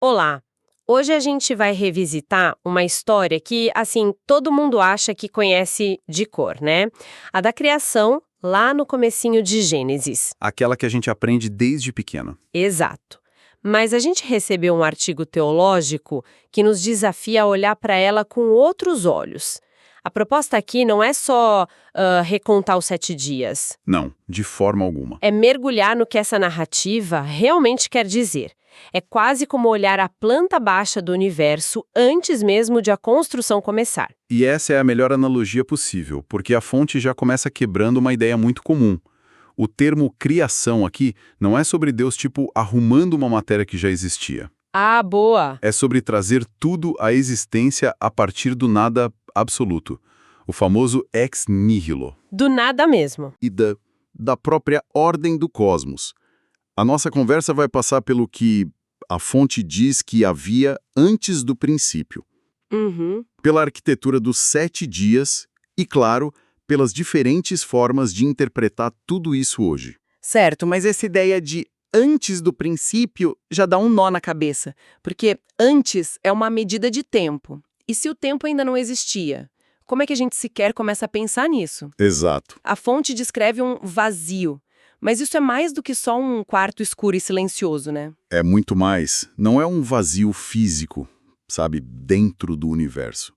Olá! Hoje a gente vai revisitar uma história que, assim, todo mundo acha que conhece de cor, né? A da criação, lá no comecinho de Gênesis. Aquela que a gente aprende desde pequeno. Exato. Mas a gente recebeu um artigo teológico que nos desafia a olhar para ela com outros olhos. A proposta aqui não é só recontar os 7 dias. Não, de forma alguma. É mergulhar no que essa narrativa realmente quer dizer. É quase como olhar a planta baixa do universo antes mesmo de a construção começar. E essa é a melhor analogia possível, porque a fonte já começa quebrando uma ideia muito comum. O termo criação aqui não é sobre Deus, tipo, arrumando uma matéria que já existia. Ah, boa! É sobre trazer tudo à existência a partir do nada absoluto. O famoso ex nihilo. Do nada mesmo. E da própria ordem do cosmos. A nossa conversa vai passar pelo que a fonte diz que havia antes do princípio. Uhum. Pela arquitetura dos 7 dias e, claro, pelas diferentes formas de interpretar tudo isso hoje. Certo, mas essa ideia de antes do princípio já dá um nó na cabeça, porque antes é uma medida de tempo. E se o tempo ainda não existia? Como é que a gente sequer começa a pensar nisso? Exato. A fonte descreve um vazio, mas isso é mais do que só um quarto escuro e silencioso, né? É muito mais. Não é um vazio físico, sabe, dentro do universo.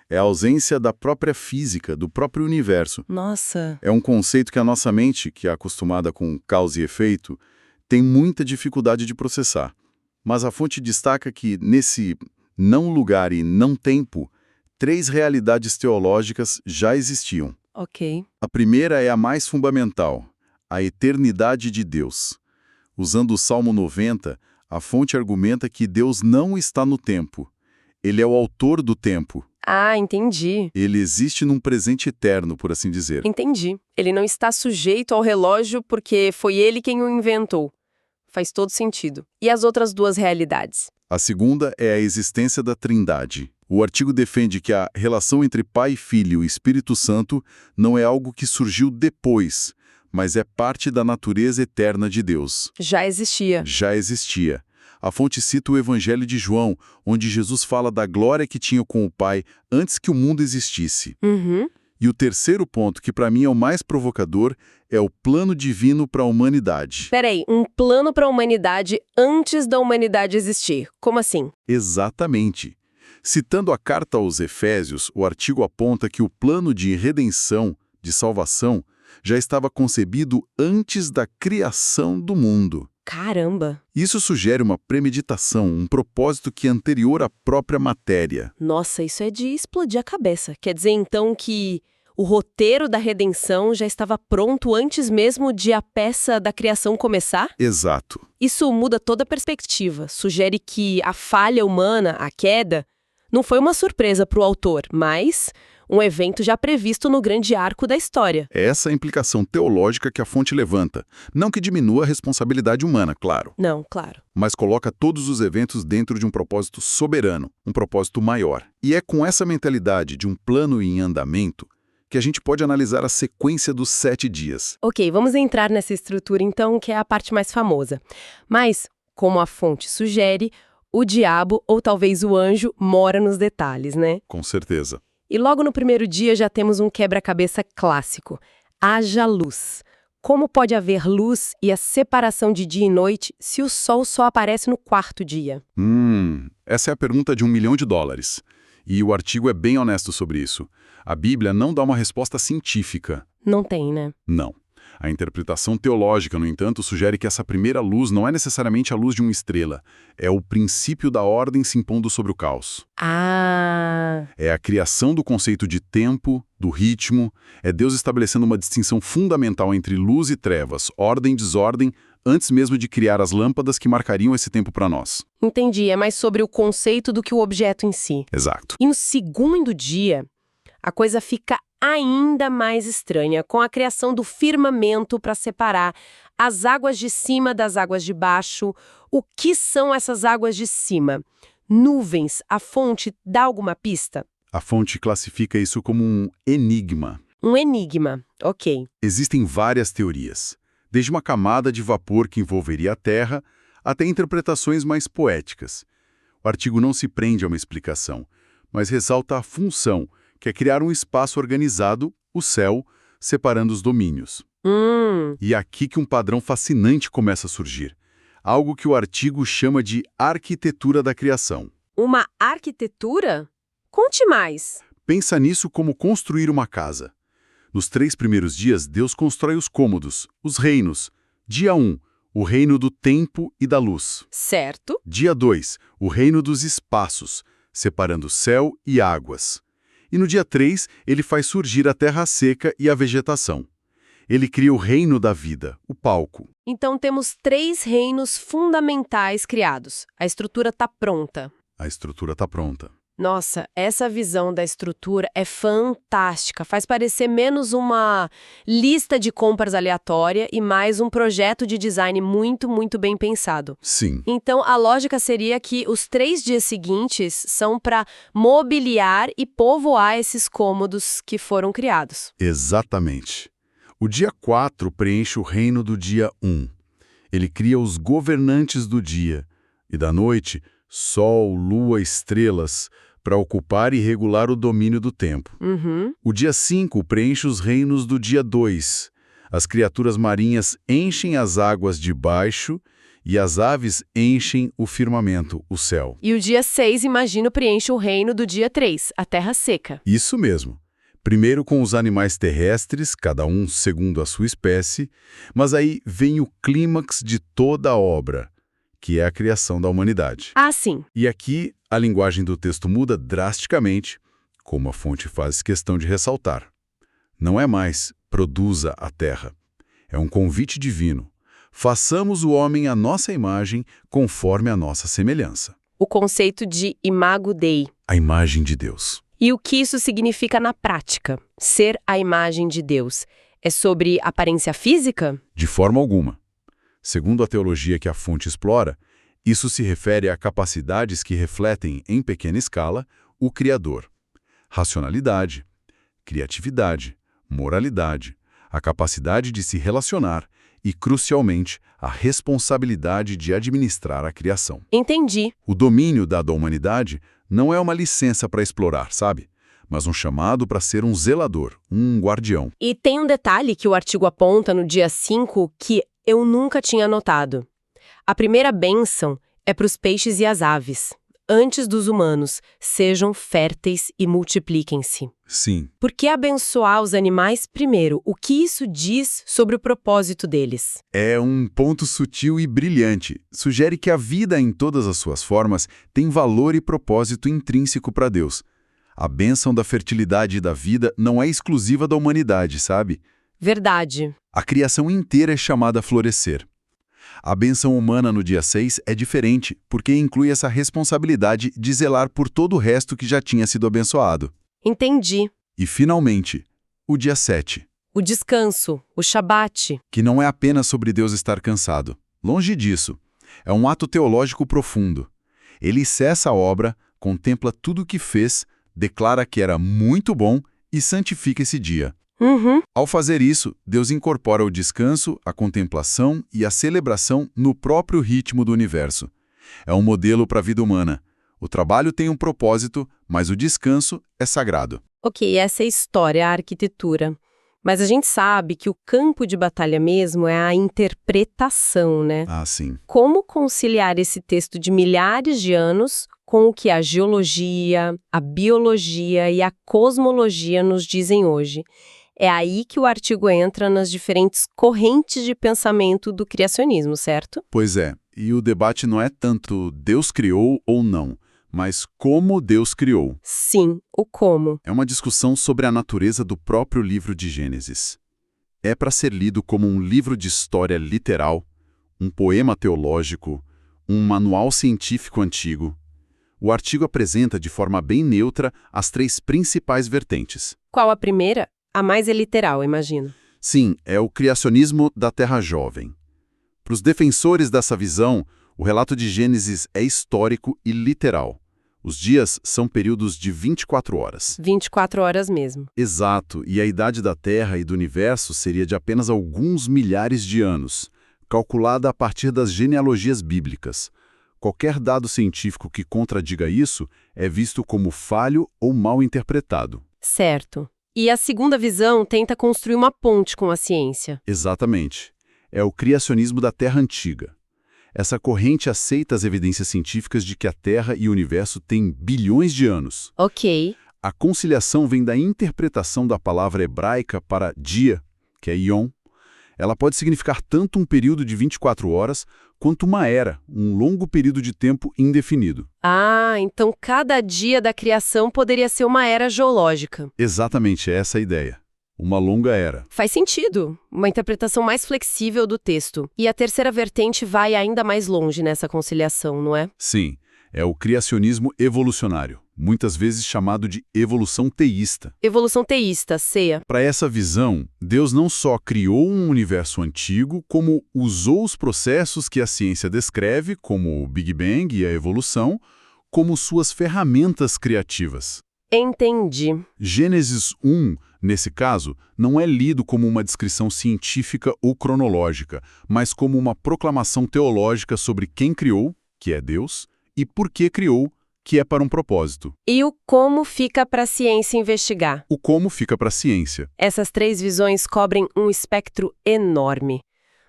É a ausência da própria física, do próprio universo. Nossa, É um conceito que a nossa mente, que é acostumada com causa e efeito, tem muita dificuldade de processar. Mas a fonte destaca que, nesse não lugar e não tempo, 3 realidades teológicas já existiam. ok. A primeira é a mais fundamental, a eternidade de Deus. Usando o Salmo 90, a fonte argumenta que Deus não está no tempo. Ele é o autor do tempo. Ah, entendi. Ele existe num presente eterno, por assim dizer. Entendi. Ele não está sujeito ao relógio porque foi ele quem o inventou. Faz todo sentido. E as outras 2 realidades? A segunda é a existência da Trindade. O artigo defende que a relação entre Pai, Filho e Espírito Santo não é algo que surgiu depois, mas é parte da natureza eterna de Deus. Já existia. Já existia. A fonte cita o Evangelho de João, onde Jesus fala da glória que tinha com o Pai antes que o mundo existisse. Uhum. E o terceiro ponto, que para mim é o mais provocador, é o plano divino para a humanidade. Peraí, um plano para a humanidade antes da humanidade existir. Como assim? Exatamente. Citando a carta aos Efésios, o artigo aponta que o plano de redenção, de salvação, já estava concebido antes da criação do mundo. Caramba! Isso sugere uma premeditação, um propósito que é anterior à própria matéria. Nossa, isso é de explodir a cabeça. Quer dizer, então, que o roteiro da redenção já estava pronto antes mesmo de a peça da criação começar? Exato. Isso muda toda a perspectiva. Sugere que a falha humana, a queda, não foi uma surpresa para o autor, mas um evento já previsto no grande arco da história. É essa a implicação teológica que a fonte levanta. Não que diminua a responsabilidade humana, claro, Não, claro. mas coloca todos os eventos dentro de um propósito soberano, um propósito maior. E é com essa mentalidade de um plano em andamento que a gente pode analisar a sequência dos 7 dias. Ok, vamos entrar nessa estrutura então, que é a parte mais famosa. Mas, como a fonte sugere, o diabo, ou talvez o anjo, mora nos detalhes, né? Com certeza. E logo no primeiro dia já temos um quebra-cabeça clássico. Haja luz. Como pode haver luz e a separação de dia e noite se o sol só aparece no 4º dia? Essa é a pergunta de $1 milhão. E o artigo é bem honesto sobre isso. A Bíblia não dá uma resposta científica. Não tem, né? Não. A interpretação teológica, no entanto, sugere que essa primeira luz não é necessariamente a luz de uma estrela. É o princípio da ordem se impondo sobre o caos. Ah! É a criação do conceito de tempo, do ritmo. É Deus estabelecendo uma distinção fundamental entre luz e trevas, ordem e desordem, antes mesmo de criar as lâmpadas que marcariam esse tempo para nós. Entendi, é mais sobre o conceito do que o objeto em si. Exato. E no 2º dia, a coisa fica ainda mais estranha, com a criação do firmamento para separar as águas de cima das águas de baixo. O que são essas águas de cima? Nuvens. A fonte dá alguma pista? A fonte classifica isso como um enigma. Um enigma. Ok. Existem várias teorias, desde uma camada de vapor que envolveria a Terra até interpretações mais poéticas. O artigo não se prende a uma explicação, mas ressalta a função, que é criar um espaço organizado, o céu, separando os domínios. E é aqui que um padrão fascinante começa a surgir. Algo que o artigo chama de arquitetura da criação. Uma arquitetura? Conte mais. Pensa nisso como construir uma casa. Nos 3 primeiros dias, Deus constrói os cômodos, os reinos. Dia 1, o reino do tempo e da luz. Certo. Dia 2, o reino dos espaços, separando céu e águas. E no dia 3, ele faz surgir a terra seca e a vegetação. Ele cria o reino da vida, o palco. Então temos 3 reinos fundamentais criados. A estrutura está pronta. A estrutura está pronta. Nossa, essa visão da estrutura é fantástica. Faz parecer menos uma lista de compras aleatória e mais um projeto de design muito, muito bem pensado. Sim. Então, a lógica seria que os 3 dias seguintes são para mobiliar e povoar esses cômodos que foram criados. Exatamente. O dia 4 preenche o reino do dia 1. Ele cria os governantes do dia. E da noite, sol, lua, estrelas, para ocupar e regular o domínio do tempo. O dia 5 preenche os reinos do dia 2. As criaturas marinhas enchem as águas de baixo e as aves enchem o firmamento, o céu. E o dia 6, imagino, preenche o reino do dia 3, a terra seca. Isso mesmo. Primeiro com os animais terrestres, cada um segundo a sua espécie, mas aí vem o clímax de toda a obra, que é a criação da humanidade. Ah, sim. E aqui a linguagem do texto muda drasticamente, como a fonte faz questão de ressaltar. Não é mais produza a terra. É um convite divino. Façamos o homem à nossa imagem, conforme a nossa semelhança. O conceito de imago Dei. A imagem de Deus. E o que isso significa na prática? Ser a imagem de Deus. É sobre aparência física? De forma alguma. Segundo a teologia que a fonte explora, isso se refere a capacidades que refletem, em pequena escala, o Criador. Racionalidade, criatividade, moralidade, a capacidade de se relacionar e, crucialmente, a responsabilidade de administrar a criação. Entendi. O domínio dado à humanidade não é uma licença para explorar, sabe? Mas um chamado para ser um zelador, um guardião. E tem um detalhe que o artigo aponta no dia 5 que eu nunca tinha notado. A primeira bênção é para os peixes e as aves. Antes dos humanos, sejam férteis e multipliquem-se. Sim. Por que abençoar os animais primeiro? O que isso diz sobre o propósito deles? É um ponto sutil e brilhante. Sugere que a vida em todas as suas formas tem valor e propósito intrínseco para Deus. A bênção da fertilidade e da vida não é exclusiva da humanidade, sabe? Verdade. A criação inteira é chamada a florescer. A bênção humana no dia 6 é diferente, porque inclui essa responsabilidade de zelar por todo o resto que já tinha sido abençoado. Entendi. E, finalmente, o dia 7. O descanso, o Shabat. Que não é apenas sobre Deus estar cansado. Longe disso. É um ato teológico profundo. Ele cessa a obra, contempla tudo o que fez, declara que era muito bom e santifica esse dia. Ao fazer isso, Deus incorpora o descanso, a contemplação e a celebração no próprio ritmo do universo. É um modelo para a vida humana. O trabalho tem um propósito, mas o descanso é sagrado. Ok, essa é a história, a arquitetura. Mas a gente sabe que o campo de batalha mesmo é a interpretação, né? Ah, sim. Como conciliar esse texto de milhares de anos com o que a geologia, a biologia e a cosmologia nos dizem hoje? É aí que o artigo entra nas diferentes correntes de pensamento do criacionismo, certo? Pois é, e o debate não é tanto Deus criou ou não, mas como Deus criou. Sim, o como. É uma discussão sobre a natureza do próprio livro de Gênesis. É para ser lido como um livro de história literal, um poema teológico, um manual científico antigo. O artigo apresenta de forma bem neutra as 3 principais vertentes. Qual a primeira? A mais é literal, imagino. Sim, é o criacionismo da Terra Jovem. Para os defensores dessa visão, o relato de Gênesis é histórico e literal. Os dias são períodos de 24 horas. 24 horas mesmo. Exato, e a idade da Terra e do Universo seria de apenas alguns milhares de anos, calculada a partir das genealogias bíblicas. Qualquer dado científico que contradiga isso é visto como falho ou mal interpretado. Certo. E a segunda visão tenta construir uma ponte com a ciência. Exatamente. É o criacionismo da Terra Antiga. Essa corrente aceita as evidências científicas de que a Terra e o universo têm bilhões de anos. Ok. A conciliação vem da interpretação da palavra hebraica para dia, que é ion. Ela pode significar tanto um período de 24 horas, quanto uma era, um longo período de tempo indefinido. Ah, então cada dia da criação poderia ser uma era geológica. Exatamente essa é a ideia. Uma longa era. Faz sentido. Uma interpretação mais flexível do texto. E a terceira vertente vai ainda mais longe nessa conciliação, não é? Sim, é o criacionismo evolucionário, muitas vezes chamado de evolução teísta. Evolução teísta, ceia. Para essa visão, Deus não só criou um universo antigo, como usou os processos que a ciência descreve, como o Big Bang e a evolução, como suas ferramentas criativas. Entendi. Gênesis 1, nesse caso, não é lido como uma descrição científica ou cronológica, mas como uma proclamação teológica sobre quem criou, que é Deus, e por que criou, que é para um propósito. E o como fica para a ciência investigar? O como fica para a ciência. Essas três visões cobrem um espectro enorme.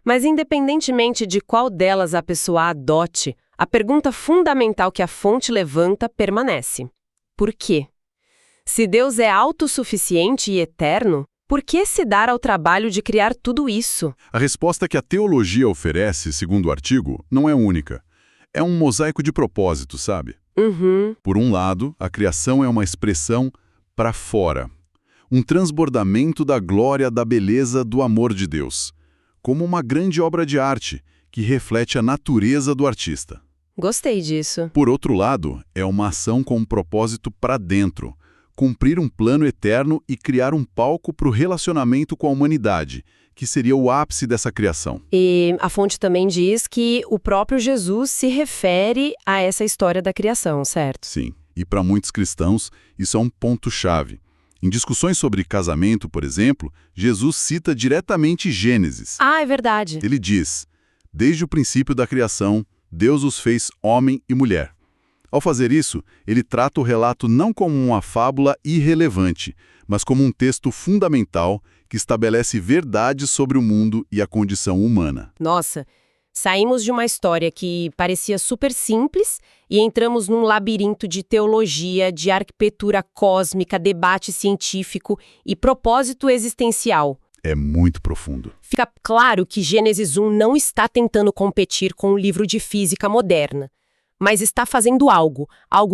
Mas independentemente de qual delas a pessoa adote, a pergunta fundamental que a fonte levanta permanece. Por quê? Se Deus é autossuficiente e eterno, por que se dar ao trabalho de criar tudo isso? A resposta que a teologia oferece, segundo o artigo, não é única. É um mosaico de propósito, sabe? Por um lado, a criação é uma expressão para fora. Um transbordamento da glória, da beleza, do amor de Deus. Como uma grande obra de arte, que reflete a natureza do artista. Gostei disso. Por outro lado, é uma ação com um propósito para dentro. Cumprir um plano eterno e criar um palco para o relacionamento com a humanidade, que seria o ápice dessa criação. E a fonte também diz que o próprio Jesus se refere a essa história da criação, certo? Sim, e para muitos cristãos, isso é um ponto-chave. Em discussões sobre casamento, por exemplo, Jesus cita diretamente Gênesis. Ah, é verdade. Ele diz, desde o princípio da criação, Deus os fez homem e mulher. Ao fazer isso, ele trata o relato não como uma fábula irrelevante, mas como um texto fundamental que estabelece verdades sobre o mundo e a condição humana. Nossa, saímos de uma história que parecia super simples e entramos num labirinto de teologia, de arquitetura cósmica, debate científico e propósito existencial. É muito profundo. Fica claro que Gênesis 1 não está tentando competir com o livro de física moderna, mas está fazendo algo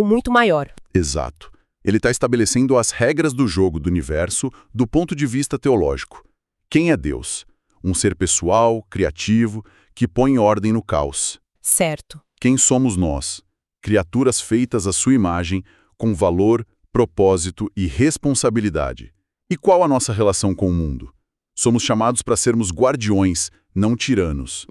muito maior. Exato. Ele está estabelecendo as regras do jogo do universo do ponto de vista teológico. Quem é Deus? Um ser pessoal, criativo, que põe ordem no caos. Certo. Quem somos nós? Criaturas feitas à sua imagem, com valor, propósito e responsabilidade. E qual a nossa relação com o mundo? Somos chamados para sermos guardiões, não tiranos.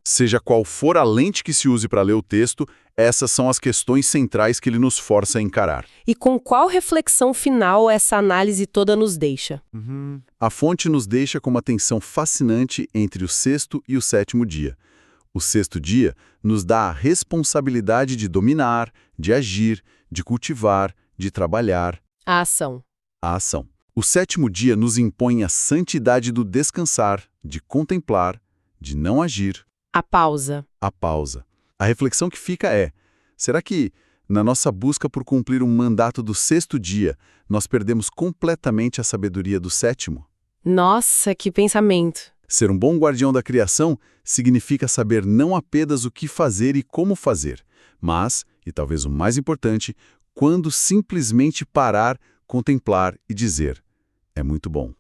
Seja qual for a lente que se use para ler o texto, essas são as questões centrais que ele nos força a encarar. E com qual reflexão final essa análise toda nos deixa? A fonte nos deixa com uma tensão fascinante entre o sexto e o sétimo dia. O sexto dia nos dá a responsabilidade de dominar, de agir, de cultivar, de trabalhar. A ação. A ação. O sétimo dia nos impõe a santidade do descansar, de contemplar, de não agir. A pausa. A pausa. A reflexão que fica é, será que, na nossa busca por cumprir um mandato do sexto dia, nós perdemos completamente a sabedoria do sétimo? Nossa, que pensamento. Ser um bom guardião da criação significa saber não apenas o que fazer e como fazer, mas, e talvez o mais importante, quando simplesmente parar, contemplar e dizer, é muito bom.